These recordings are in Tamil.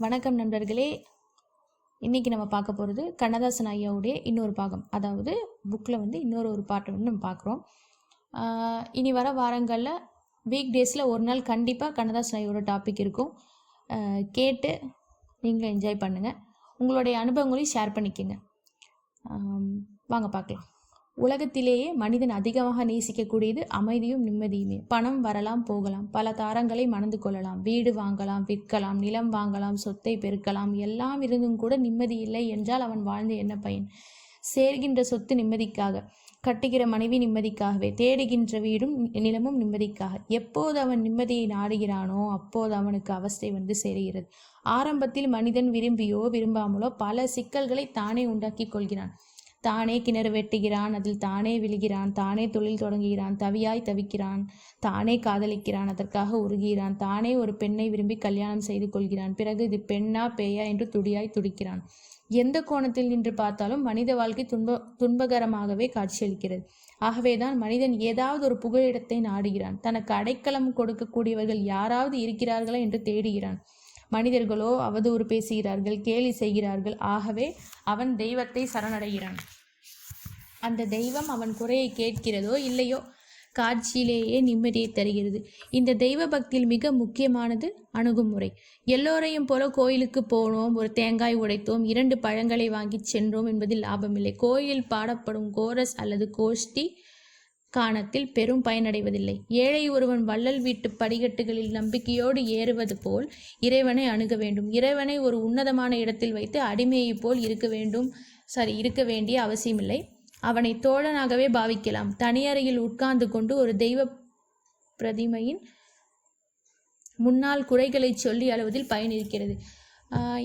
வணக்கம் நண்பர்களே. இன்றைக்கி நம்ம பார்க்க போகிறது கண்ணதாசன் ஐயாவுடைய இன்னொரு பாகம். அதாவது புக்கில் இன்னொரு பாட்டை நம்ம பார்க்குறோம். இனி வர வாரங்களில் வீக் டேஸில் ஒரு நாள் கண்டிப்பாக கண்ணதாசன் ஐயாவோட டாபிக் இருக்கும். கேட்டு நீங்களும் என்ஜாய் பண்ணுங்கள். உங்களுடைய அனுபவங்களையும் ஷேர் பண்ணிக்கோங்க. வாங்க பார்க்கலாம். உலகத்திலேயே மனிதன் அதிகமாக நேசிக்கக்கூடியது அமைதியும் நிம்மதியுமே. பணம் வரலாம் போகலாம், பல தாரங்களை மணந்து கொள்ளலாம், வீடு வாங்கலாம், விற்கலாம், நிலம் வாங்கலாம், சொத்தை பெருக்கலாம், எல்லாம் இருந்தும் கூட நிம்மதி இல்லை என்றால் அவன் வாழ்ந்த என்ன பயன்? சேர்கின்ற சொத்து நிம்மதிக்காக, கட்டுகிற மனைவி நிம்மதிக்காகவே, தேடுகின்ற வீடும் நிலமும் நிம்மதிக்காக. எப்போது அவன் நிம்மதியை நாடுகிறானோ அப்போது அவனுக்கு அவஸ்தை சேருகிறது. ஆரம்பத்தில் மனிதன் விரும்பியோ விரும்பாமலோ பல சிக்கல்களை தானே உண்டாக்கி கொள்கிறான். தானே கிணறு வெட்டுகிறான், அதில் தானே விழுகிறான், தானே தொழில் தொடங்குகிறான், தவியாய் தவிக்கிறான், தானே காதலிக்கிறான், அதற்காக உருகிறான், தானே ஒரு பெண்ணை விரும்பி கல்யாணம் செய்து கொள்கிறான். பிறகு இது பெண்ணா பேயா என்று துடியாய் துடிக்கிறான். எந்த கோணத்தில் நின்று பார்த்தாலும் மனித வாழ்க்கை துன்பகரமாகவே காட்சியளிக்கிறது. ஆகவேதான் மனிதன் ஏதாவது ஒரு புகலிடத்தை நாடுகிறான். தனக்கு அடைக்கலம் கொடுக்கக்கூடியவர்கள் யாராவது இருக்கிறார்களா என்று தேடுகிறான். மனிதர்களோ அவதூறு பேசுகிறார்கள், கேலி செய்கிறார்கள். ஆகவே அவன் தெய்வத்தை சரணடைகிறான். அந்த தெய்வம் அவன் குறையை கேட்கிறதோ இல்லையோ காட்சியிலேயே நிம்மதியை தருகிறது. இந்த தெய்வ பக்தியில் மிக முக்கியமானது அணுகுமுறை. எல்லோரையும் போல கோயிலுக்கு போனோம், ஒரு தேங்காய் உடைத்தோம், 2 பழங்களை வாங்கி சென்றோம் என்பதில் லாபமில்லை. கோயிலில் பாடப்படும் கோரஸ் அல்லது கோஷ்டி காணத்தில் பெரும் பயனடைவதில்லை. ஏழை ஒருவன் வள்ளல் வீட்டு படிக்கட்டுகளில் நம்பிக்கையோடு ஏறுவது போல் இறைவனை அணுக வேண்டும். இறைவனை ஒரு உன்னதமான இடத்தில் வைத்து அடிமையை போல் இருக்க வேண்டிய அவசியமில்லை. அவனை தோழனாகவே பாவிக்கலாம். தனியறையில் உட்கார்ந்து கொண்டு ஒரு தெய்வ பிரதிமையின் முன்னால் குறைகளை சொல்லி அழுவதில் பயன் இருக்கிறது.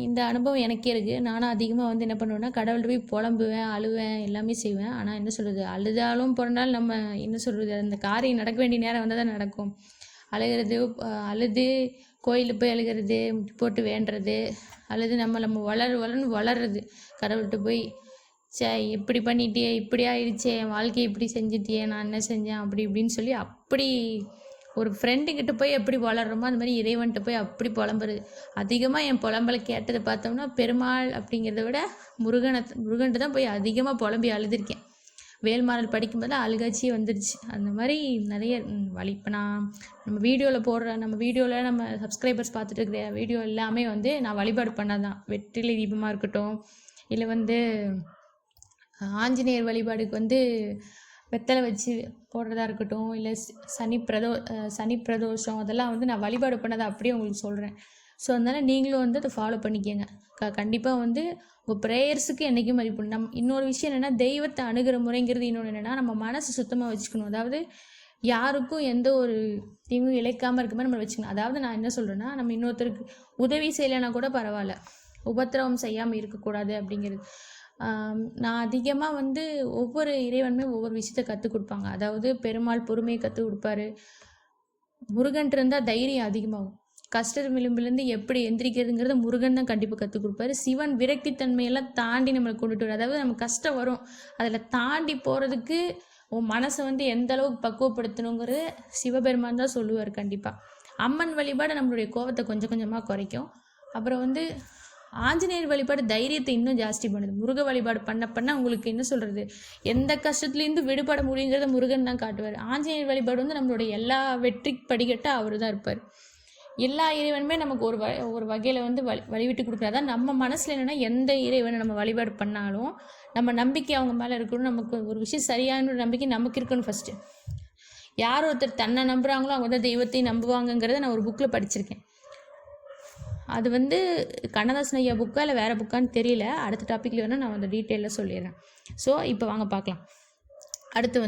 இந்த அனுபவம் எனக்கே இருக்குது. நானும் அதிகமாக என்ன பண்ணுவேன்னா, கடவுள்கிட்ட போய் புலம்புவேன், அழுவேன், எல்லாமே செய்வேன். ஆனால் என்ன சொல்கிறது, அழுதாலும் பிறந்தாலும் நம்ம என்ன சொல்கிறது, அந்த காரியம் நடக்க வேண்டிய நேரம் வந்தால் தான் நடக்கும். அழுது கோயிலுக்கு போய் அழுகிறது, போட்டு வேண்டுறது, அல்லது நம்ம வளர்றது கடவுள்கிட்ட போய், இப்படி பண்ணிட்டியே, இப்படி ஆயிடுச்சே, என் வாழ்க்கையை இப்படி செஞ்சுட்டியே, நான் என்ன செஞ்சேன், அப்படி இப்படின்னு சொல்லி அப்படி ஒரு ஃப்ரெண்டுக்கிட்ட போய் எப்படி வளர்றோமோ அந்த மாதிரி இறைவன்கிட்ட போய் அப்படி புலம்புறது. அதிகமாக என் புலம்பலை கேட்டதை பார்த்தோம்னா பெருமாள் அப்படிங்கிறத விட முருகன்ட்டு தான் போய் அதிகமாக புலம்பி அழுதுருக்கேன். வேல்மாறல் படிக்கும்போது அழுகாச்சியே வந்துருச்சு. அந்த மாதிரி நிறைய இப்போ நான் நம்ம வீடியோவில் நம்ம சப்ஸ்கிரைபர்ஸ் பார்த்துட்டு இருக்கிற வீடியோ எல்லாமே நான் வழிபாடு பண்ணாதான். வெற்றிலை தீபமாக இருக்கட்டும், இல்லை ஆஞ்சநேயர் வழிபாடுக்கு வெத்தலை வச்சு போடுறதா இருக்கட்டும், இல்லை சனி பிரதோஷம், அதெல்லாம் நான் வழிபாடு பண்ணதை அப்படியே உங்களுக்கு சொல்கிறேன். ஸோ அதனால் நீங்களும் அதை ஃபாலோ பண்ணிக்கோங்க. கண்டிப்பாக உங்கள் ப்ரேயர்ஸுக்கு என்றைக்கும் மதிப்பு. இன்னொரு விஷயம் என்னென்னா, தெய்வத்தை அணுகிற முறைங்கிறது இன்னொன்று என்னென்னா, நம்ம மனசு சுத்தமாக வச்சுக்கணும். அதாவது யாருக்கும் எந்த ஒரு தீங்கும் இழைக்காமல் இருக்க மாதிரி நம்ம வச்சுக்கணும். அதாவது நான் என்ன சொல்கிறேன்னா, நம்ம இன்னொருத்தருக்கு உதவி செய்யலைன்னா கூட பரவாயில்ல, உபத்திரவம் செய்யாமல் இருக்கக்கூடாது அப்படிங்கிறது. நான் அதிகமாக ஒவ்வொரு இறைவனுமே ஒவ்வொரு விஷயத்த கற்றுக் கொடுப்பாங்க. அதாவது பெருமாள் பொறுமையை கற்றுக் கொடுப்பாரு. முருகன் இருந்தால் தைரியம் அதிகமாகும். கஷ்ட விளிம்பிலேருந்து எப்படி எந்திரிக்கிறதுங்கிறத முருகன் தான் கண்டிப்பாக கற்றுக் கொடுப்பாரு. சிவன் விரக்தி தன்மையெல்லாம் தாண்டி நம்மளை கொண்டுட்டு வரும். அதாவது நம்ம கஷ்டம் வரும், அதில் தாண்டி போகிறதுக்கு உன் மனசை எந்த அளவுக்கு பக்குவப்படுத்தணுங்கிறது சிவபெருமான் தான் சொல்லுவார். கண்டிப்பாக அம்மன் வழிபாடு நம்மளுடைய கோபத்தை கொஞ்சம் கொஞ்சமாக குறைக்கும். அப்புறம் ஆஞ்சநேயர் வழிபாடு தைரியத்தை இன்னும் ஜாஸ்தி பண்ணுது. முருக வழிபாடு பண்ண உங்களுக்கு என்ன சொல்கிறது, எந்த கஷ்டத்துலேருந்து விடுபட முடியுங்கிறத முருகன் தான் காட்டுவார். ஆஞ்சநேயர் வழிபாடு நம்மளுடைய எல்லா வெற்றி படிக்கட்டாக அவர் தான் இருப்பார். எல்லா இறைவனுமே நமக்கு ஒரு வகையில் வழிவிட்டு கொடுக்குறாதான். நம்ம மனசில் என்னென்னா, எந்த இறைவனை நம்ம வழிபாடு பண்ணாலும் நம்ம நம்பிக்கை அவங்க மேலே இருக்கணும். நமக்கு ஒரு விஷயம் சரியான ஒரு நம்பிக்கை நமக்கு இருக்கணும். ஃபஸ்ட்டு யார் ஒருத்தர் தன்னை நம்புகிறாங்களோ அவங்க தான் தெய்வத்தை நம்புவாங்கங்கிறத நான் ஒரு புக்கில் படிச்சிருக்கேன். அது கண்ணதாசன் ஐயா புக்கா இல்லை வேறு புக்கான்னு தெரியல. அடுத்த டாப்பிக்கில் வேணால் நான் டீட்டெயிலாக சொல்லிடுறேன். ஸோ இப்போ வாங்க பார்க்கலாம். அடுத்து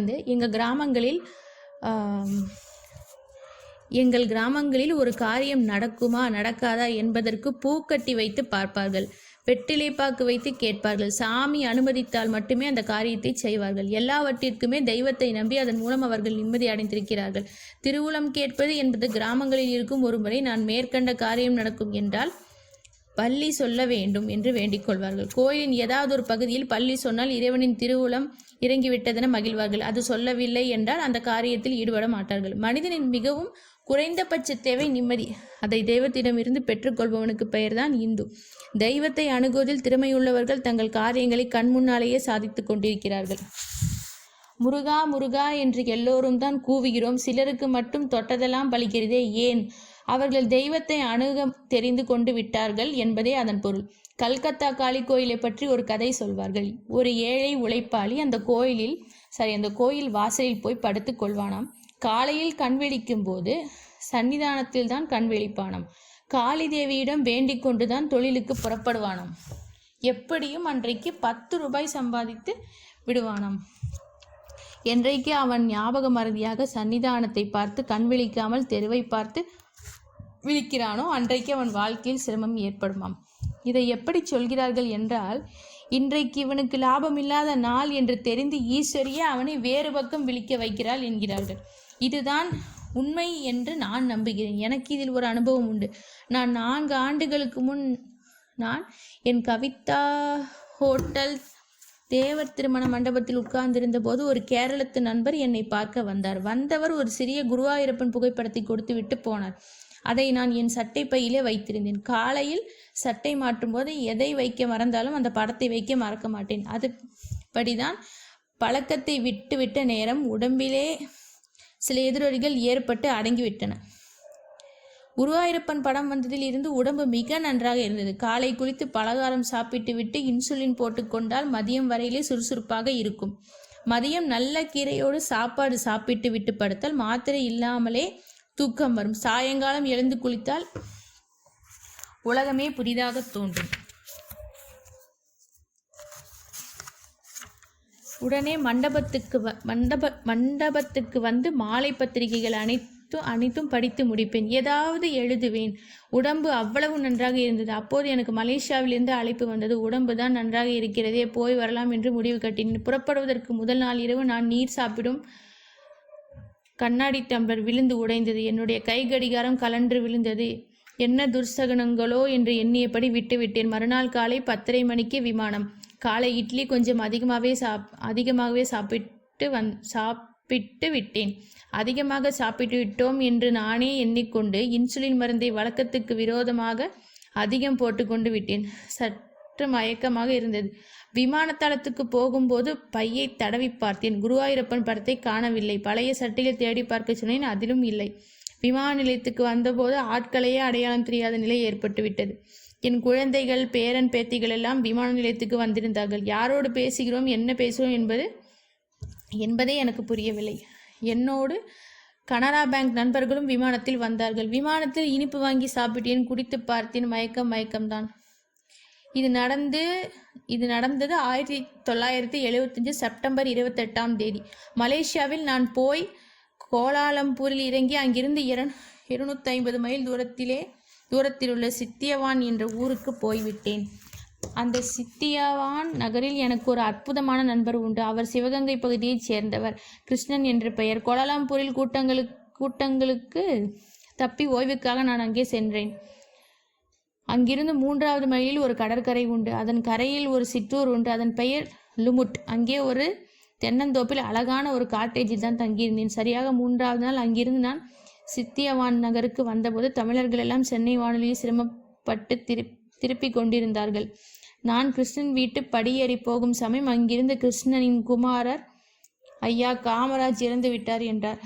எங்கள் கிராமங்களில் ஒரு காரியம் நடக்குமா நடக்காதா என்பதற்கு பூக்கட்டி வைத்து பார்ப்பார்கள், வெற்றிலைப்பாக்கு வைத்து கேட்பார்கள். சாமி அனுமதித்தால் மட்டுமே அந்த காரியத்தை செய்வார்கள். எல்லாவற்றிற்குமே தெய்வத்தை நம்பி அதன் மூலம் அவர்கள் நிம்மதி அடைந்திருக்கிறார்கள். திருவுளம் கேட்பது என்பது கிராமங்களில் இருக்கும் ஒரு முறை. நான் மேற்கண்ட காரியம் நடக்கும் என்றால் பள்ளி சொல்ல வேண்டும் என்று வேண்டிக் கொள்வார்கள். கோயிலின் ஏதாவது ஒரு பகுதியில் பள்ளி சொன்னால் இறைவனின் திருவுளம் இறங்கிவிட்டதென மகிழ்வார்கள். அது சொல்லவில்லை என்றால் அந்த காரியத்தில் ஈடுபட மாட்டார்கள். மனிதனின் மிகவும் குறைந்தபட்ச தேவை நிம்மதி. அதை தெய்வத்திடமிருந்து பெற்றுக்கொள்பவனுக்கு பெயர்தான் இந்து. தெய்வத்தை அணுகுவதில் திறமையுள்ளவர்கள் தங்கள் காரியங்களை கண் முன்னாலேயே சாதித்து கொண்டிருக்கிறார்கள். முருகா முருகா என்று எல்லோரும் தான் கூவுகிறோம், சிலருக்கு மட்டும் தொட்டதெல்லாம் பலிக்கிறதே ஏன்? அவர்கள் தெய்வத்தை அணுக தெரிந்து கொண்டு விட்டார்கள் என்பதே அதன் பொருள். கல்கத்தா காளி கோயிலை பற்றி ஒரு கதை சொல்வார்கள். ஒரு ஏழை உழைப்பாளி அந்த கோயில் வாசலில் போய் படுத்து கொள்வானாம். காலையில் கண் விழிக்கும் போது சன்னிதானத்தில் தான் கண் விழிப்பானாம். காளி தேவியிடம் வேண்டிக் கொண்டுதான் தொழிலுக்கு புறப்படுவானாம். எப்படியும் அன்றைக்கு 10 ரூபாய் சம்பாதித்து விடுவானாம். என்றைக்கு அவன் ஞாபக மறதியாக சன்னிதானத்தை பார்த்து கண் விழிக்காமல் தெருவை பார்த்து விழிக்கிறானோ அன்றைக்கு அவன் வாழ்க்கையில் சிரமம் ஏற்படுமாம். இதை எப்படி சொல்கிறார்கள் என்றால், இன்றைக்கு இவனுக்கு லாபம் இல்லாத நாள் என்று தெரிந்து ஈஸ்வரியே அவனை வேறு பக்கம் விழிக்க வைக்கிறாள் என்கிறார்கள். இதுதான் உண்மை என்று நான் நம்புகிறேன். எனக்கு இதில் ஒரு அனுபவம் உண்டு. நான் 4 ஆண்டுகளுக்கு முன் என் கவிதா ஹோட்டல் தேவர் திருமண மண்டபத்தில் உட்கார்ந்திருந்த போது ஒரு கேரளத்து நண்பர் என்னை பார்க்க வந்தார். வந்தவர் ஒரு சிறிய குருவாயூரப்பன் புகைப்படத்தை கொடுத்து விட்டு போனார். அதை நான் என் சட்டை பையிலே வைத்திருந்தேன். காலையில் சட்டை மாற்றும் போது எதை வைக்க மறந்தாலும் அந்த படத்தை வைக்க மறக்க மாட்டேன். அதுபடிதான் பழக்கத்தை விட்டுவிட்ட நேரம் உடம்பிலே சில எதிரொலிகள் ஏற்பட்டு அடங்கிவிட்டன. குருவாயூரப்பன் படம் வந்ததில் இருந்து உடம்பு மிக நன்றாக இருந்தது. காலை குளித்து பலகாரம் சாப்பிட்டு விட்டு இன்சுலின் போட்டுக்கொண்டால் மதியம் வரையிலே சுறுசுறுப்பாக இருக்கும். மதியம் நல்ல கீரையோடு சாப்பாடு சாப்பிட்டு விட்டு படுத்தால் மாத்திரை இல்லாமலே தூக்கம் வரும். சாயங்காலம் எழுந்து குளித்தால் உலகமே புதிதாக தோன்றும். உடனே மண்டபத்துக்கு வந்து மாலை பத்திரிகைகள் அனைத்தும் படித்து முடிப்பேன். ஏதாவது எழுதுவேன். உடம்பு அவ்வளவு நன்றாக இருந்தது. அப்போது எனக்கு மலேசியாவிலிருந்து அழைப்பு வந்தது. உடம்பு தான் நன்றாக இருக்கிறதே, போய் வரலாம் என்று முடிவு கட்டினேன். புறப்படுவதற்கு முதல் நாள் இரவு நான் நீர் சாப்பிடும் கண்ணாடி டம்ளர் விழுந்து உடைந்தது. என்னுடைய கை கடிகாரம் கலன்று விழுந்தது. என்ன துர்சகனங்களோ என்று எண்ணியபடி விட்டுவிட்டேன். மறுநாள் காலை 10:30 மணிக்கு விமானம். காலை இட்லி கொஞ்சம் அதிகமாகவே சாப்பிட்டு விட்டேன். அதிகமாக சாப்பிட்டு விட்டோம் என்று நானே எண்ணிக்கொண்டு இன்சுலின் மருந்தை வழக்கத்துக்கு விரோதமாக அதிகம் போட்டுக்கொண்டு விட்டேன். சற்று மயக்கமாக இருந்தது. விமானத்தளத்துக்கு போகும்போது பையை தடவி பார்த்தேன். குருவாயூரப்பன் படத்தை காணவில்லை. பழைய சட்டையில் தேடி பார்க்க சொன்னேன், அதிலும் இல்லை. விமான நிலையத்துக்கு வந்தபோது ஆட்களையே அடையாளம் தெரியாத நிலை ஏற்பட்டு விட்டது. என் குழந்தைகள், பேரன் பேத்திகள் எல்லாம் விமான நிலையத்துக்கு வந்திருந்தார்கள். யாரோடு பேசுகிறோம், என்ன பேசுகிறோம் என்பதே எனக்கு புரியவில்லை. என்னோடு கனரா பேங்க் நண்பர்களும் விமானத்தில் வந்தார்கள். விமானத்தில் இனிப்பு வாங்கி சாப்பிட்டேன், குடித்து பார்த்தேன். மயக்கம்தான். இது நடந்தது 1975 செப்டம்பர் 28ஆம் தேதி. மலேசியாவில் நான் போய் கோலாலம்பூரில் இறங்கி அங்கிருந்து 250 மைல் தூரத்திலுள்ள சித்தியவான் என்ற ஊருக்கு போய்விட்டேன். அந்த சித்தியவான் நகரில் எனக்கு ஒரு அற்புதமான நண்பர் உண்டு. அவர் சிவகங்கை பகுதியைச் சேர்ந்தவர். கிருஷ்ணன் என்று பெயர். கோலாலம்பூரில் கூட்டங்களுக்கு தப்பி ஓய்வுக்காக நான் அங்கே சென்றேன். அங்கிருந்து 3வது மைலில் ஒரு கடற்கரை உண்டு. அதன் கரையில் ஒரு சிற்றூர் உண்டு. அதன் பெயர் லுமுட். அங்கே ஒரு தென்னந்தோப்பில் அழகான ஒரு காட்டேஜில் தான் தங்கியிருந்தேன். சரியாக 3வது நாள் அங்கிருந்து நான் சித்தியவான் நகருக்கு வந்தபோது தமிழர்கள் எல்லாம் சென்னை வானொலியில் சிரமப்பட்டு திருப்பி கொண்டிருந்தார்கள். நான் கிருஷ்ணன் வீட்டு படியேறி போகும் சமயம் அங்கிருந்து கிருஷ்ணனின் குமாரர் ஐயா காமராஜ் இறந்து விட்டார் என்றார்.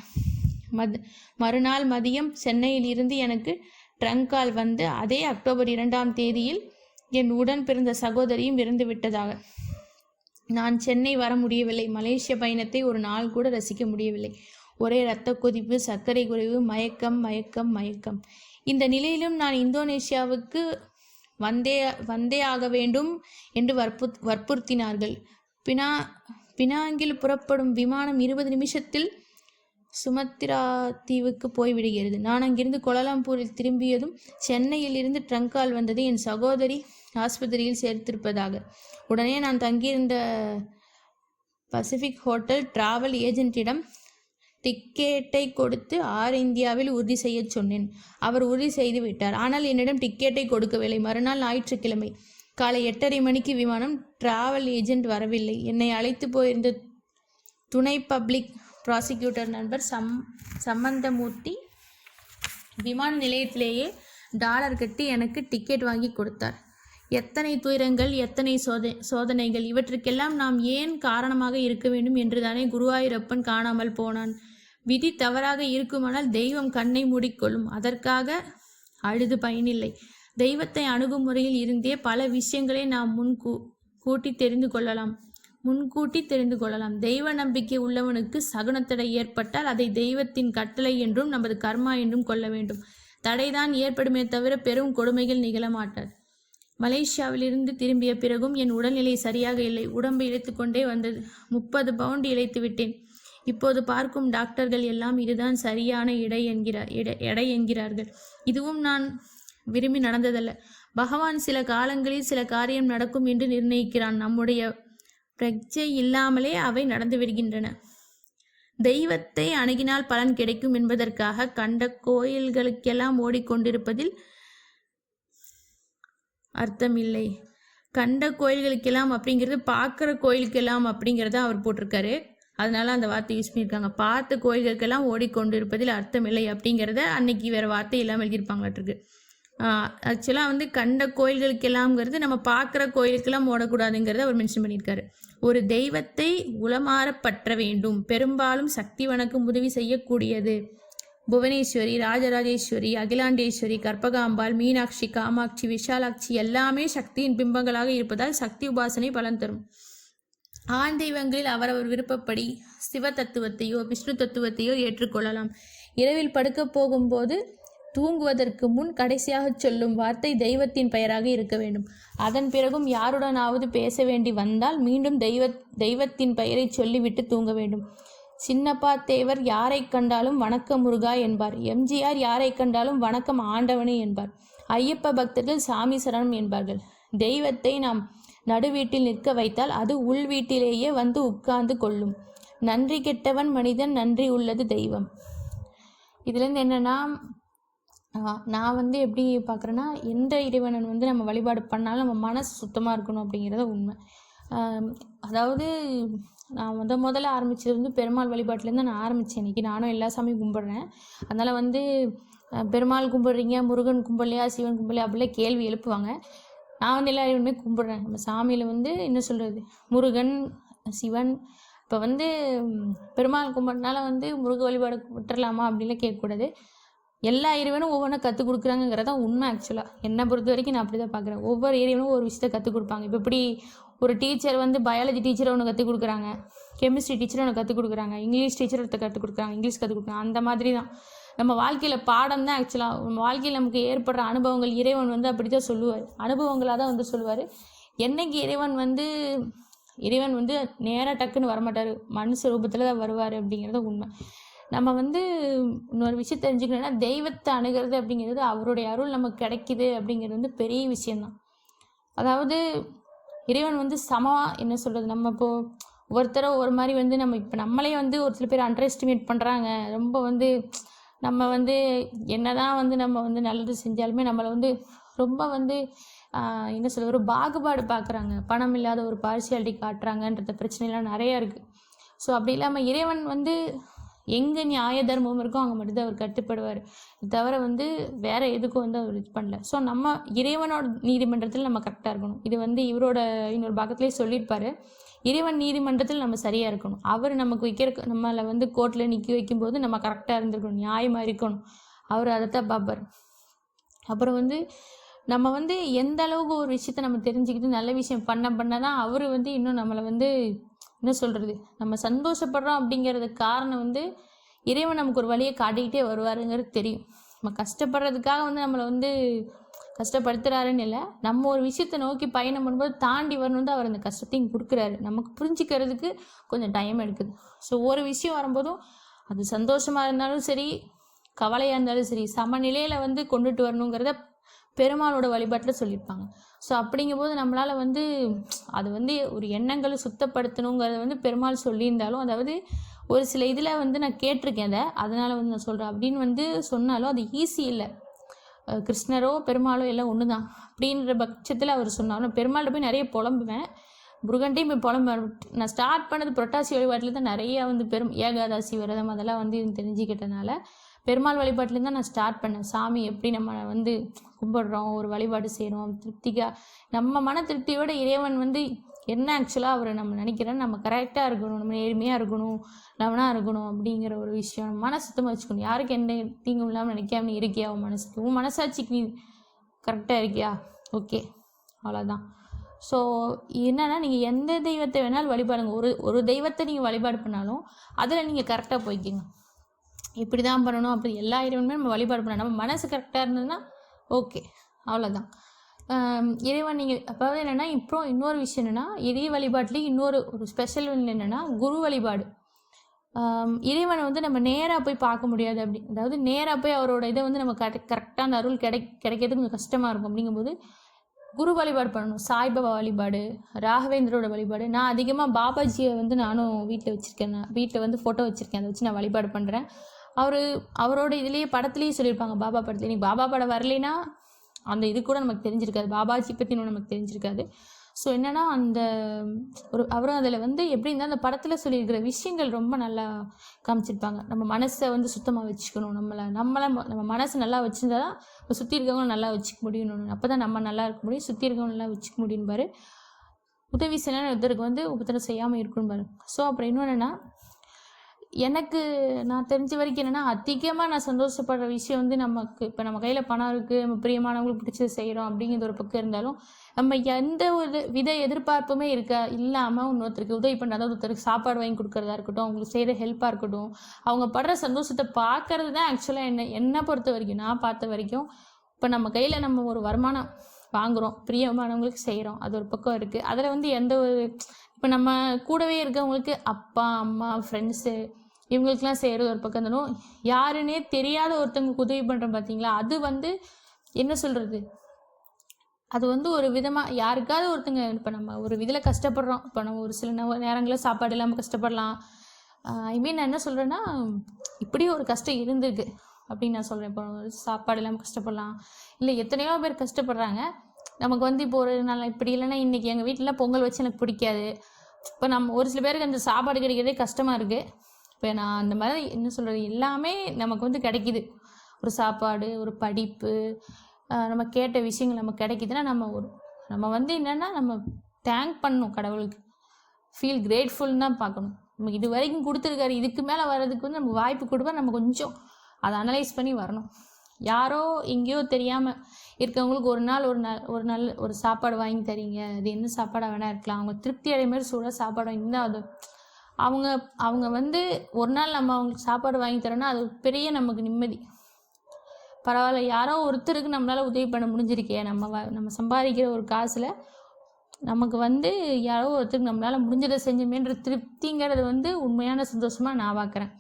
மறுநாள் மதியம் சென்னையில் இருந்து எனக்கு ட்ரங்க் கால் வந்து அதே அக்டோபர் 2ஆம் தேதியில் என் உடன் பிறந்த சகோதரியும் இறந்து விட்டதாக. நான் சென்னை வர முடியவில்லை. மலேசிய பயணத்தை ஒரு நாள் கூட ரசிக்க முடியவில்லை. ஒரே இரத்த கொதிப்பு, சர்க்கரை குறைவு, மயக்கம். இந்த நிலையிலும் நான் இந்தோனேஷியாவுக்கு வந்தே ஆக வேண்டும் என்று வற்புறுத்தினார்கள். பினாங்கில் புறப்படும் விமானம் 20 நிமிஷத்தில் சுமத்ரா தீவுக்கு போய்விடுகிறது. நான் அங்கிருந்து கோலாலம்பூரில் திரும்பியதும் சென்னையில் இருந்து ட்ரங்க் கால் வந்தது. என் சகோதரி ஆஸ்பத்திரியில் சேர்த்திருப்பதாக. உடனே நான் தங்கியிருந்த பசிபிக் ஹோட்டல் டிராவல் ஏஜென்ட்டிடம் டிக்கெட்டை கொடுத்து ஏர் இந்தியாவில் உறுதி செய்ய சொன்னேன். அவர் உறுதி செய்து விட்டார். ஆனால் என்னிடம் டிக்கெட்டை கொடுக்கவில்லை. மறுநாள் ஞாயிற்றுக்கிழமை காலை 8:30 மணிக்கு விமானம். டிராவல் ஏஜென்ட் வரவில்லை. என்னை அழைத்து போயிருந்த துணை பப்ளிக் ப்ராசிக்யூட்டர் நண்பர் சம்பந்தமூர்த்தி விமான நிலையத்திலேயே டாலர் கட்டி எனக்கு டிக்கெட் வாங்கி கொடுத்தார். எத்தனை துயரங்கள், எத்தனை சோதனைகள், இவற்றுக்கெல்லாம் நாம் ஏன் காரணமாக இருக்க வேண்டும் என்றுதானே குருவாயூரப்பன் காணாமல் போனான். விதி தவறாக இருக்குமானால் தெய்வம் கண்ணை மூடிக்கொள்ளும். அதற்காக அழுது பயனில்லை. தெய்வத்தை அணுகும் முறையில் இருந்தே பல விஷயங்களை நாம் முன்கூட்டி தெரிந்து கொள்ளலாம். தெய்வ நம்பிக்கை உள்ளவனுக்கு சகுனத்தடை ஏற்பட்டால் அதை தெய்வத்தின் கட்டளை என்றும் நமது கர்மா என்றும் கொள்ள வேண்டும். தடைதான் ஏற்படுமே தவிர பெரும் கொடுமைகள் நிகழமாட்டார். மலேசியாவிலிருந்து திரும்பிய பிறகும் என் உடல்நிலை சரியாக இல்லை. உடம்பு இழைத்துக்கொண்டே வந்தது. 30 பவுண்ட் இழைத்து விட்டேன். இப்போது பார்க்கும் டாக்டர்கள் எல்லாம் இதுதான் சரியான எடை என்கிறார்கள். இதுவும் நான் விரும்பி நடந்ததல்ல. பகவான் சில காலங்களில் சில காரியம் நடக்கும் என்று நிர்ணயிக்கிறான். நம்முடைய பிரஜை இல்லாமலே அவை நடந்து விடுகின்றன. தெய்வத்தை அணுகினால் பலன் கிடைக்கும் என்பதற்காக கண்ட கோயில்களுக்கெல்லாம் ஓடிக்கொண்டிருப்பதில் அர்த்தம் இல்லை. கண்ட கோயில்களுக்கெல்லாம் அப்படிங்கிறது பார்க்குற கோயிலுக்கெல்லாம் அப்படிங்கிறத அவர் போட்டிருக்காரு. அதனால அந்த வார்த்தை யூஸ் பண்ணியிருக்காங்க. பார்த்த கோயில்களுக்கெல்லாம் ஓடிக்கொண்டிருப்பதில் அர்த்தம் இல்லை அப்படிங்கிறத அன்னைக்கு வேறு வார்த்தை இல்லாமல் எழுதியிருப்பாங்களாட்டிருக்கு. ஆக்சுவலாக கண்ட கோயில்களுக்கெல்லாம்ங்கிறது நம்ம பார்க்குற கோயிலுக்கெல்லாம் ஓடக்கூடாதுங்கிறத அவர் மென்ஷன் பண்ணியிருக்காரு. ஒரு தெய்வத்தை உளமாற பற்ற வேண்டும். பெரும்பாலும் சக்தி வணக்கம் உதவி செய்யக்கூடியது. புவனேஸ்வரி, ராஜராஜேஸ்வரி, அகிலாண்டேஸ்வரி, கற்பகாம்பாள், மீனாட்சி, காமாட்சி, விஷாலாட்சி எல்லாமே சக்தியின் பிம்பங்களாக இருப்பதால் சக்தி உபாசனை பலன் தரும். ஆண் தெய்வங்களில் அவரவர் விருப்பப்படி சிவ தத்துவத்தையோ விஷ்ணு தத்துவத்தையோ ஏற்றுக்கொள்ளலாம். இரவில் படுக்க போகும்போது தூங்குவதற்கு முன் கடைசியாக சொல்லும் வார்த்தை தெய்வத்தின் பெயராக இருக்க வேண்டும். அதன் பிறகும் யாருடனாவது பேச வேண்டி வந்தால் மீண்டும் தெய்வத்தின் பெயரை சொல்லிவிட்டு தூங்க வேண்டும். சின்னப்பா தேவர் யாரை கண்டாலும் வணக்கம் முருகா என்பார். எம்ஜிஆர் யாரை கண்டாலும் வணக்கம் ஆண்டவனே என்பார். ஐயப்ப பக்தர்கள் சாமி சரணம் என்பார்கள். தெய்வத்தை நாம் நடுவீட்டில் நிற்க வைத்தால் அது உள் வீட்டிலேயே வந்து உட்கார்ந்து கொள்ளும். நன்றி கெட்டவன் மனிதன், நன்றி உள்ளது தெய்வம். இதுலேருந்து என்னென்னா, நான் எப்படி பார்க்குறேன்னா, எந்த இறைவனை நம்ம வழிபாடு பண்ணாலும் நம்ம மனசு சுத்தமாக இருக்கணும் அப்படிங்கிறத உண்மை. அதாவது நான் முதல்ல ஆரம்பித்தது பெருமாள் வழிபாட்டிலேருந்து நான் ஆரம்பித்தேன். இன்றைக்கி நானும் எல்லா சாமியும் கும்பிட்றேன். அதனால் பெருமாள் கும்பிட்றீங்க, முருகன் கும்பிடலையா, சிவன் கும்பிடலையா அப்படிலாம் கேள்வி எழுப்புவாங்க. நான் எல்லா இறைவனுமே கும்பிட்றேன். நம்ம சாமியில் என்ன சொல்கிறது, முருகன், சிவன். இப்போ பெருமாள் கும்பிட்றதுனால முருக வழிபாடு விட்டுறலாமா அப்படின்லாம் கேட்கக்கூடாது. எல்லா இறைவனும் ஒவ்வொன்றா கற்றுக் கொடுக்குறாங்கிறதான் உண்மை. ஆக்சுவலாக என்னை பொறுத்த வரைக்கும் நான் அப்படி தான் பார்க்குறேன். ஒவ்வொரு இறைவனும் ஒரு விஷயத்தை கற்றுக் கொடுப்பாங்க. இப்போ எப்படி ஒரு டீச்சர் பயாலஜி டீச்சரை ஒன்று கற்றுக் கொடுக்குறாங்க, கெமிஸ்ட்ரி டீச்சரை ஒன்று கற்றுக் கொடுக்குறாங்க, இங்கிலீஷ் டீச்சர் ஒருத்தர் கற்றுக் கொடுக்குறாங்க, இங்கிலீஷ் கற்றுக் கொடுக்குறாங்க. அந்த மாதிரி தான் நம்ம வாழ்க்கையில் பாடம் தான். ஆக்சுவலாக நம்ம வாழ்க்கையில் நமக்கு ஏற்படுற அனுபவங்கள் இறைவன் அப்படி தான் சொல்லுவார். அனுபவங்களாக தான் சொல்லுவார். என்னைக்கு இறைவன் நேராக டக்குன்னு வரமாட்டார், மனுஷ ரூபத்தில் தான் வருவார் அப்படிங்கிறத உண்மை. நம்ம இன்னொரு விஷயம் தெரிஞ்சுக்கணும்னா, தெய்வத்தை அணுகிறது அப்படிங்கிறது அவருடைய அருள் நமக்கு கிடைக்கிது அப்படிங்கிறது பெரிய விஷயந்தான். அதாவது இறைவன் சமமாக என்ன சொல்கிறது, நம்ம இப்போது ஒவ்வொருத்தரை ஒரு மாதிரி நம்ம இப்போ நம்மளே ஒரு சில பேர் அண்டர் எஸ்டிமேட் பண்ணுறாங்க. ரொம்ப நம்ம என்னதான் நம்ம நல்லது செஞ்சாலுமே நம்மளை ரொம்ப என்ன சொல்கிறது, ஒரு பாகுபாடு பார்க்குறாங்க. பணம் இல்லாத ஒரு பார்சியாலிட்டி காட்டுறாங்கன்ற பிரச்சனைலாம் நிறையா இருக்குது. ஸோ அப்படி இல்லாமல் இறைவன் எங்கே நியாய தர்மம் இருக்கோ அங்கே மட்டும்தான் அவர் கட்டுப்படுவார். தவிர வேறு எதுக்கும் அவர் இது பண்ணல. ஸோ நம்ம இறைவனோட நீதிமன்றத்தில் நம்ம கரெக்டாக இருக்கணும். இது இவரோட இன்னொரு பாகத்துலேயே சொல்லியிருப்பார். இறைவன் நீதிமன்றத்தில் நம்ம சரியாக இருக்கணும். அவர் நமக்கு நம்மளை கோர்ட்டில் நிற்க வைக்கும்போது நம்ம கரெக்டாக இருந்திருக்கணும், நியாயமாக இருக்கணும். அவர் அதைத்தான் பார்ப்பார். அப்புறம் நம்ம எந்த அளவுக்கு ஒரு விஷயத்த நம்ம தெரிஞ்சுக்கிட்டு நல்ல விஷயம் பண்ண தான் அவர் இன்னும் நம்மளை என்ன சொல்கிறது, நம்ம சந்தோஷப்படுறோம் அப்படிங்கிறதுக்கு காரணம் இறைவன் நமக்கு ஒரு வழியை காட்டிக்கிட்டே வருவாருங்கிறது தெரியும். நம்ம கஷ்டப்படுறதுக்காக நம்மளை கஷ்டப்படுத்துகிறாருன்னு இல்லை, நம்ம ஒரு விஷயத்தை நோக்கி பயணம் பண்ணும்போது தாண்டி வரணும் அவர் அந்த கஷ்டத்தையும் கொடுக்குறாரு. நமக்கு புரிஞ்சுக்கிறதுக்கு கொஞ்சம் டைம் எடுக்குது. ஸோ ஒரு விஷயம் வரும்போதும் அது சந்தோஷமாக இருந்தாலும் சரி, கவலையாக இருந்தாலும் சரி, சமநிலையில் கொண்டுட்டு வரணுங்கிறத பெருமாளோட வழிபாட்டில் சொல்லியிருப்பாங்க. ஸோ அப்படிங்கும்போது நம்மளால் அது ஒரு எண்ணங்களை சுத்தப்படுத்தணுங்கிறத பெருமாள் சொல்லியிருந்தாலும், அதாவது ஒரு சில இதில் நான் கேட்டிருக்கேன், அதனால் நான் சொல்கிறேன் அப்படின்னு சொன்னாலும் அது ஈஸி இல்லை. கிருஷ்ணரோ பெருமாளோ எல்லாம் ஒன்று தான் அப்படின்ற பட்சத்தில் அவர் சொன்னாலும் பெருமாள்கிட்ட போய் நிறைய புலம்புவேன், முருகன்ட்டையும் போய் புலம்புவேன். நான் ஸ்டார்ட் பண்ணது புரட்டாசி வழிபாட்டில் தான் நிறையா ஏகாதசி விரதம் அதெல்லாம் தெரிஞ்சுக்கிட்டனால பெருமாள் வழிபாட்டிலேருந்து தான் நான் ஸ்டார்ட் பண்ணேன். சாமி எப்படி நம்ம வந்து கும்பிடுறோம், ஒரு வழிபாடு செய்கிறோம், திருப்திக்காக நம்ம மன திருப்தியோட இறைவன் வந்து என்ன ஆக்சுவலாக அவர் நம்ம நினைக்கிறோன்னு நம்ம கரெக்டாக இருக்கணும், நம்ம நேர்மையாக இருக்கணும், லவனாக இருக்கணும் அப்படிங்கிற ஒரு விஷயம். நம்ம மனசு சுத்தமாக வச்சுக்கணும். யாருக்கு எந்த தீங்கும் இல்லாமல் நினைக்காம இருக்கியா உன் மனசுக்கு, உன் மனசாட்சிக்கு நீ கரெக்டாக இருக்கியா, ஓகே, அவ்வளோதான். ஸோ என்னென்னா நீங்கள் எந்த தெய்வத்தை வேணாலும் வழிபாடுங்க. ஒரு தெய்வத்தை நீங்கள் வழிபாடு பண்ணாலும் அதில் நீங்கள் கரெக்டாக போய்க்கிங்க. இப்படி தான் பண்ணணும் அப்படி எல்லா இறைவனுமே நம்ம வழிபாடு பண்ணணும். நம்ம மனசு கரெக்டாக இருந்ததுன்னா ஓகே, அவ்வளோதான். இறைவன் நீங்கள் அதாவது என்னென்னா இப்போ இன்னொரு விஷயம் என்னென்னா இறை வழிபாட்டிலேயே இன்னொரு ஒரு ஸ்பெஷல் என்னென்னா குரு வழிபாடு. இறைவனை வந்து நம்ம நேராக போய் பார்க்க முடியாது. அப்படி அதாவது நேராக போய் அவரோட இதை வந்து நம்ம கரெக்டாக அந்த அருள் கிடைக்கிறது கொஞ்சம் கஷ்டமாக இருக்கும். அப்படிங்கும்போது குரு வழிபாடு பண்ணணும். சாய்பாபா வழிபாடு, ராகவேந்திரோட வழிபாடு. நான் அதிகமாக பாபாஜியை வந்து நானும் வீட்டில் வச்சுருக்கேன். வீட்டில் வந்து ஃபோட்டோ வச்சுருக்கேன், அதை வச்சு நான் வழிபாடு பண்ணுறேன். அவரோட இதுலேயே படத்துலேயே சொல்லியிருப்பாங்க, பாபா படத்துல நீ பாபா படம் வரலைன்னா அந்த இது கூட நமக்கு தெரிஞ்சிருக்காது, பாபாஜி பற்றி இன்னும் நமக்கு தெரிஞ்சிருக்காது. ஸோ என்னென்னா அந்த அவரும் அதில் வந்து எப்படி இருந்தால் அந்த படத்தில் சொல்லியிருக்கிற விஷயங்கள் ரொம்ப நல்லா காமிச்சிருப்பாங்க. நம்ம மனசை வந்து சுத்தமாக வச்சுக்கணும், நம்ம மனசை நல்லா வச்சுருந்தா தான் சுற்றி இருக்கவங்க நல்லா வச்சுக்க முடியும். அப்போ தான் நம்ம நல்லா இருக்க முடியும், சுற்றி இருக்கவங்க நல்லா வச்சுக்க முடியும் பாரு. உதவி செய்யணும் ஒருத்தருக்கு வந்து உபத்திரம் செய்யாமல் இருக்கணும் பாரு. ஸோ அப்புறம் இன்னொன்றுன்னா எனக்கு நான் தெரிஞ்ச வரைக்கும் என்னென்னா அதிகமாக நான் சந்தோஷப்படுற விஷயம் வந்து நமக்கு இப்போ நம்ம கையில் பணம் இருக்குது, நம்ம பிரியமானவங்களுக்கு பிடிச்சது செய்கிறோம் அப்படிங்கிறது ஒரு பக்கம் இருந்தாலும் நம்ம எந்த ஒரு வித எதிர்பார்ப்புமே இல்லாமல் இன்னொருத்தருக்கு உதவி பண்ணுறதா, ஒருத்தருக்கு சாப்பாடு வாங்கி கொடுக்குறதா இருக்கட்டும், அவங்களுக்கு செய்கிற ஹெல்ப்பாக இருக்கட்டும், அவங்க படுற சந்தோஷத்தை பார்க்கறது தான் ஆக்சுவலாக என்னை பொறுத்த வரைக்கும், நான் பார்த்த வரைக்கும். இப்போ நம்ம கையில் நம்ம ஒரு வருமானம் வாங்குகிறோம், பிரியமானவங்களுக்கு செய்கிறோம், அது ஒரு பக்கம் இருக்குது. அதில் வந்து எந்த ஒரு இப்போ நம்ம கூடவே இருக்கவங்களுக்கு அப்பா அம்மா ஃப்ரெண்ட்ஸு இவங்களுக்கெல்லாம் செய்கிறது ஒரு பக்கம் இருந்தாலும் யாருன்னே தெரியாத ஒருத்தவங்களுக்கு உதவி பண்ணுறோம் பார்த்தீங்களா, அது வந்து என்ன சொல்கிறது, அது வந்து ஒரு விதமாக யாருக்காவது ஒருத்தங்க இப்போ நம்ம ஒரு இதில் கஷ்டப்படுறோம். இப்போ நம்ம ஒரு சில நேரங்களில் சாப்பாடு இல்லாமல் கஷ்டப்படலாம். நான் என்ன சொல்கிறேன்னா இப்படி ஒரு கஷ்டம் இருந்திருக்கு அப்படின்னு நான் சொல்கிறேன். இப்போ சாப்பாடு இல்லாமல் கஷ்டப்படலாம், இல்லை எத்தனையோ பேர் கஷ்டப்படுறாங்க. நமக்கு வந்து இப்போ ஒரு நாள் இப்படி இல்லைன்னா இன்றைக்கி எங்கள் வீட்டில் பொங்கல் வச்சு எனக்கு பிடிக்காது. இப்போ நம்ம ஒரு சில பேருக்கு அந்த சாப்பாடு கிடைக்கிறதே கஷ்டமாக இருக்குது. இப்போ நான் அந்த மாதிரி என்ன சொல்கிறது எல்லாமே நமக்கு வந்து கிடைக்கிது. ஒரு சாப்பாடு, ஒரு படிப்பு, நம்ம கேட்ட விஷயங்கள் நமக்கு கிடைக்கிதுன்னா நம்ம வந்து என்னென்னா நம்ம தேங்க் பண்ணணும் கடவுளுக்கு, ஃபீல் கிரேட்ஃபுல்னு தான் பார்க்கணும். நமக்கு இது வரைக்கும் கொடுத்துருக்காரு, இதுக்கு மேலே வர்றதுக்கு வந்து நம்ம வாய்ப்பு கொடுப்பா, நம்ம கொஞ்சம் அதை அனலைஸ் பண்ணி வரணும். யாரோ எங்கேயோ தெரியாமல் இருக்கவங்களுக்கு ஒரு நாள் ஒரு சாப்பாடு வாங்கி தரீங்க, அது என்ன சாப்பாடாக வேணா இருக்கலாம், அவங்க திருப்தி அடைய மாதிரி சூடாக சாப்பாடு வாங்கி தான் அது அவங்க வந்து ஒரு நாள் நம்ம அவங்களுக்கு சாப்பாடு வாங்கி தரோன்னா அது பெரிய நமக்கு நிம்மதி. பரவாயில்ல, யாரோ ஒருத்தருக்கு நம்மளால் உதவி பண்ண முடிஞ்சிருக்கே, நம்ம சம்பாதிக்கிற ஒரு காசில் நமக்கு வந்து யாரோ ஒருத்தருக்கு நம்மளால் முடிஞ்சதை செஞ்சோமேன்ற திருப்திங்கிறது வந்து உண்மையான சந்தோஷமாக நான் பார்க்குறேன்.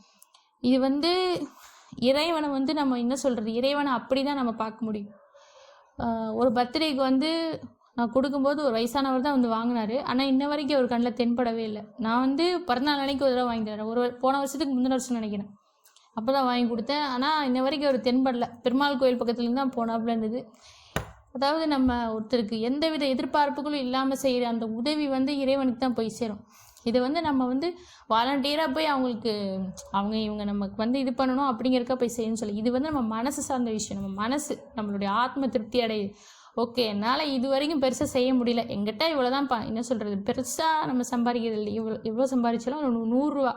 இது வந்து இறைவனை வந்து நம்ம என்ன சொல்கிறது, இறைவனை அப்படி தான் நம்ம பார்க்க முடியும். ஒரு பர்த்டேக்கு வந்து நான் கொடுக்கும்போது ஒரு வயசானவர் தான் வந்து வாங்கினார். ஆனால் இன்ன வரைக்கும் அவர் கண்ணில் தென்படவே இல்லை. நான் வந்து பிறந்தநாள் அன்னைக்கு ஒரு தடவை வாங்கி தரேன், போன வருஷத்துக்கு முந்தின வருஷம் நினைக்கிறேன், அப்போ தான் வாங்கி கொடுத்தேன். ஆனால் இன்ன வரைக்கும் அவர் தென்படலை. பெருமாள் கோயில் பக்கத்துலேருந்து தான் போனாப்புல இருந்தது. அதாவது நம்ம ஒருத்தருக்கு எந்த வித எதிர்பார்ப்புகளும் இல்லாமல் செய்கிற அந்த உதவி வந்து இறைவனுக்கு தான் போய் சேரும். இதை வந்து நம்ம வந்து வாலண்டியராக போய் அவங்களுக்கு இவங்க நமக்கு வந்து இது பண்ணணும் அப்படிங்கிறக்கா போய் செய்யணும்னு சொல்லி, இது வந்து நம்ம மனசு சார்ந்த விஷயம். நம்ம மனசு நம்மளுடைய ஆத்ம திருப்தி அடையுது. ஓகே, என்னால் இது வரைக்கும் பெருசாக செய்ய முடியல, எங்கிட்ட இவ்வளோதான் என்ன சொல்கிறது, பெருசாக நம்ம சம்பாதிக்கிறது இல்லை, எவ்வளோ சம்பாதிச்சாலும் 100 ரூபா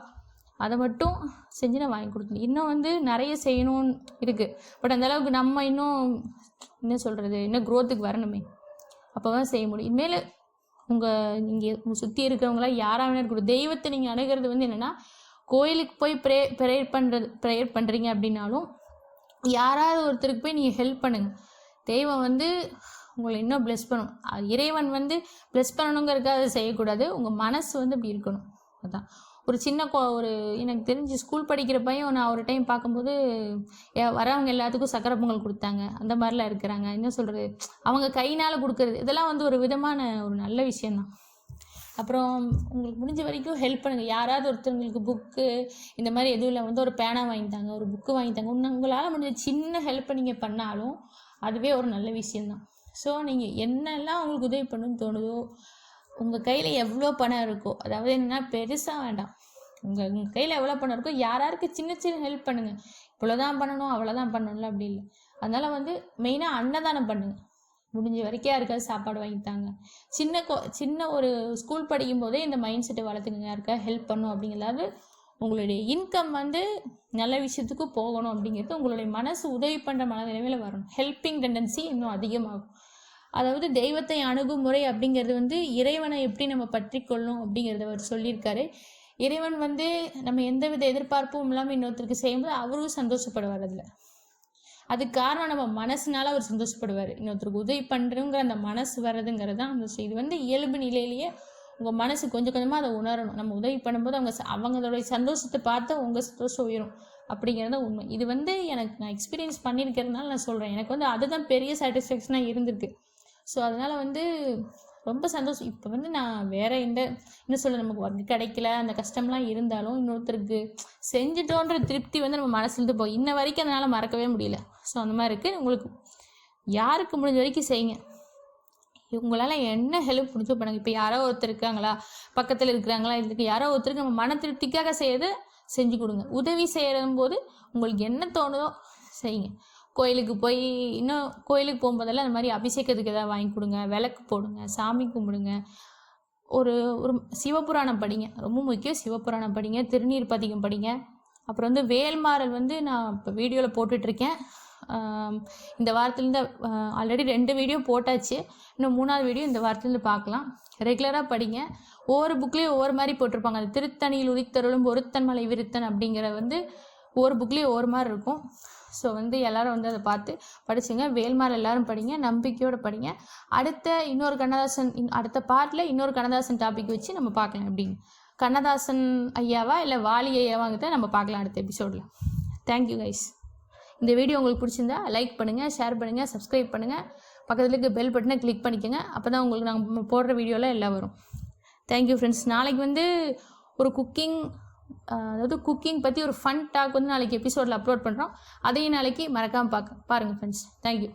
அதை மட்டும் செஞ்சு நான் வாங்கி கொடுத்தேன். இன்னும் வந்து நிறைய செய்யணும்னு இருக்குது. பட் அந்தளவுக்கு நம்ம இன்னும் என்ன சொல்கிறது, இன்னும் க்ரோத்துக்கு வரணுமே, அப்போ தான் செய்ய முடியும். இனிமேல் நீங்கள் சுற்றி இருக்கிறவங்களா யாராக வேணா இருக்கட்டும், தெய்வத்தை நீங்கள் அணுகிறது வந்து என்னென்னா கோயிலுக்கு போய் ப்ரேயர் பண்ணுறீங்க அப்படின்னாலும் யாராவது ஒருத்தருக்கு போய் நீங்கள் ஹெல்ப் பண்ணுங்கள். தெய்வம் வந்து உங்களை இன்னும் ப்ளெஸ் பண்ணணும். இறைவன் வந்து ப்ளெஸ் பண்ணணுங்கிறதுக்காக அதை செய்யக்கூடாது. உங்கள் மனசு வந்து அப்படி இருக்கணும். அதுதான் ஒரு சின்ன எனக்கு தெரிஞ்சு ஸ்கூல் படிக்கிற பையன் நான் ஒரு டைம் பார்க்கும்போது வரவங்க எல்லாத்துக்கும் சக்கரை பொங்கல் கொடுத்தாங்க. அந்த மாதிரிலாம் இருக்கிறாங்க. என்ன சொல்கிறது, அவங்க கையினால் கொடுக்குறது, இதெல்லாம் வந்து ஒரு விதமான ஒரு நல்ல விஷயந்தான். அப்புறம் உங்களுக்கு முடிஞ்ச வரைக்கும் ஹெல்ப் பண்ணுங்கள். யாராவது ஒருத்தவங்களுக்கு புக்கு இந்த மாதிரி எதுவும் இல்லை, வந்து ஒரு பேனா வாங்கித்தாங்க, ஒரு புக்கு வாங்கித்தாங்க. உங்களால் முடிஞ்ச சின்ன ஹெல்ப்பை நீங்கள் பண்ணாலும் அதுவே ஒரு நல்ல விஷயந்தான். ஸோ நீங்கள் என்னெல்லாம் உங்களுக்கு உதவி பண்ணணும்னு தோணுதோ, உங்கள் கையில் எவ்வளோ பணம் இருக்கோ, அதாவது என்னென்னா பெருசாக வேண்டாம், உங்கள் கையில் எவ்வளோ பணம் இருக்கோ யாராருக்கு சின்ன சின்ன ஹெல்ப் பண்ணுங்கள். இவ்வளோதான் பண்ணணும் அவ்வளோதான் பண்ணணும்ல அப்படி இல்லை. அதனால் வந்து மெயினாக அன்னதானம் பண்ணுங்கள். முடிஞ்ச வரைக்கும் யாருக்காவது சாப்பாடு வாங்கித்தாங்க. சின்ன ஒரு ஸ்கூல் படிக்கும் போதே இந்த மைண்ட் செட்டை வளர்த்துக்குங்க. யாருக்காவது ஹெல்ப் பண்ணும் அப்படிங்கிறது, உங்களுடைய இன்கம் வந்து நல்ல விஷயத்துக்கு போகணும் அப்படிங்கிறது உங்களுடைய மனசு உதவி பண்ணுற மனநிலைமையில் வரணும். ஹெல்பிங் டெண்டன்சி இன்னும் அதிகமாகும். அதாவது தெய்வத்தை அணுகுமுறை அப்படிங்கிறது வந்து இறைவனை எப்படி நம்ம பற்றி கொள்ளணும் அப்படிங்கிறத அவர் சொல்லியிருக்காரு. இறைவன் வந்து நம்ம எந்தவித எதிர்பார்ப்பும் இல்லாமல் இன்னொருத்தருக்கு செய்யும்போது அவரும் சந்தோஷப்படுவார். அதில் அதுக்கு காரணம் நம்ம மனசுனால அவர் சந்தோஷப்படுவார். இன்னொருத்தருக்கு உதவி பண்ணுறோங்கிற அந்த மனசு வர்றதுங்கிறது தான் அந்த இது வந்து இயல்பு நிலையிலேயே உங்கள் மனசு கொஞ்சம் கொஞ்சமாக அதை உணரணும். நம்ம உதவி பண்ணும்போது அவங்களுடைய சந்தோஷத்தை பார்த்து உங்கள் சந்தோஷம் உயரும் அப்படிங்கிறத உண்மை. இது வந்து நான் எக்ஸ்பீரியன்ஸ் பண்ணியிருக்கிறதுனால நான் சொல்கிறேன். எனக்கு வந்து அதுதான் பெரிய சாட்டிஸ்ஃபேக்ஷனாக இருந்திருக்கு. ஸோ அதனால் வந்து ரொம்ப சந்தோஷம். இப்போ வந்து நான் வேறு என்ன சொல்ல, நமக்கு ஒர்க் கிடைக்கல, அந்த கஷ்டம்லாம் இருந்தாலும் இன்னொருத்தருக்கு செஞ்சுட்டோன்ற திருப்தி வந்து நம்ம மனசுலேருந்து போய் இன்ன வரைக்கும் அதனால் மறக்கவே முடியல. ஸோ அந்த மாதிரி இருக்குது. உங்களுக்கு யாருக்கு முடிஞ்ச வரைக்கும் செய்யுங்க. உங்களால் என்ன ஹெல்ப் முடிஞ்சோ பண்ணுங்க. இப்போ யாரோ ஒருத்தர் இருக்காங்களா, பக்கத்தில் இருக்கிறாங்களா, இதுக்கு யாரோ ஒருத்தருக்கு நம்ம மன திருப்திக்காக செய்யறது செஞ்சு கொடுங்க. உதவி செய்யும் போது உங்களுக்கு என்ன தோணுதோ செய்யுங்க. கோயிலுக்கு போகும்போதெல்லாம் அந்த மாதிரி அபிஷேகத்துக்கு எதாவது வாங்கி கொடுங்க, விளக்கு போடுங்க, சாமி கும்பிடுங்க. ஒரு சிவபுராணம் படிங்க, ரொம்ப முக்கியம். சிவபுராணம் படிங்க, திருநீர் பதிகம் படிங்க. அப்புறம் வந்து வேல்மாறல் வந்து நான் இப்போ வீடியோவில் போட்டுட்ருக்கேன். இந்த வாரத்துலேருந்து ஆல்ரெடி 2 வீடியோ போட்டாச்சு. இன்னும் 3வது வீடியோ இந்த வாரத்துலேருந்து பார்க்கலாம். ரெகுலராக படிங்க. ஒவ்வொரு புக்லேயும் ஒவ்வொரு மாதிரி போட்டிருப்பாங்க. அது திருத்தணியில் உதித்தருளும் ஒருத்தன் மலை விருத்தன் அப்படிங்கிற வந்து ஒவ்வொரு புக்லேயும் ஒவ்வொரு மாதிரி இருக்கும். ஸோ வந்து எல்லோரும் வந்து அதை பார்த்து படிச்சுங்க. வேல்மாறல் எல்லோரும் படிங்க, நம்பிக்கையோடு படிங்க. அடுத்த பார்ட்டில் இன்னொரு கண்ணதாசன் டாபிக் வச்சு நம்ம பார்க்கலாம். அப்படின்னு கண்ணதாசன் ஐயாவா இல்லை வாலி ஐயாவாங்கிட்ட நம்ம பார்க்கலாம் அடுத்த எபிசோடில். Thank you guys. இந்த வீடியோ உங்களுக்கு பிடிச்சிருந்தா லைக் பண்ணுங்கள், ஷேர் பண்ணுங்கள், சப்ஸ்கிரைப் பண்ணுங்கள். பக்கத்தில் இருக்க பெல் பட்டனை கிளிக் பண்ணிக்கோங்க. அப்போ தான் உங்களுக்கு நாங்கள் போடுற வீடியோவில் எல்லாம் வரும். Thank you friends. நாளைக்கு வந்து ஒரு குக்கிங் பற்றி ஒரு ஃபன் டாக் வந்து நாளைக்கு எபிசோடில் அப்லோட் பண்ணுறோம். அதையும் நாளைக்கு மறக்காமல் பாருங்கள் ஃப்ரெண்ட்ஸ். தேங்க்யூ.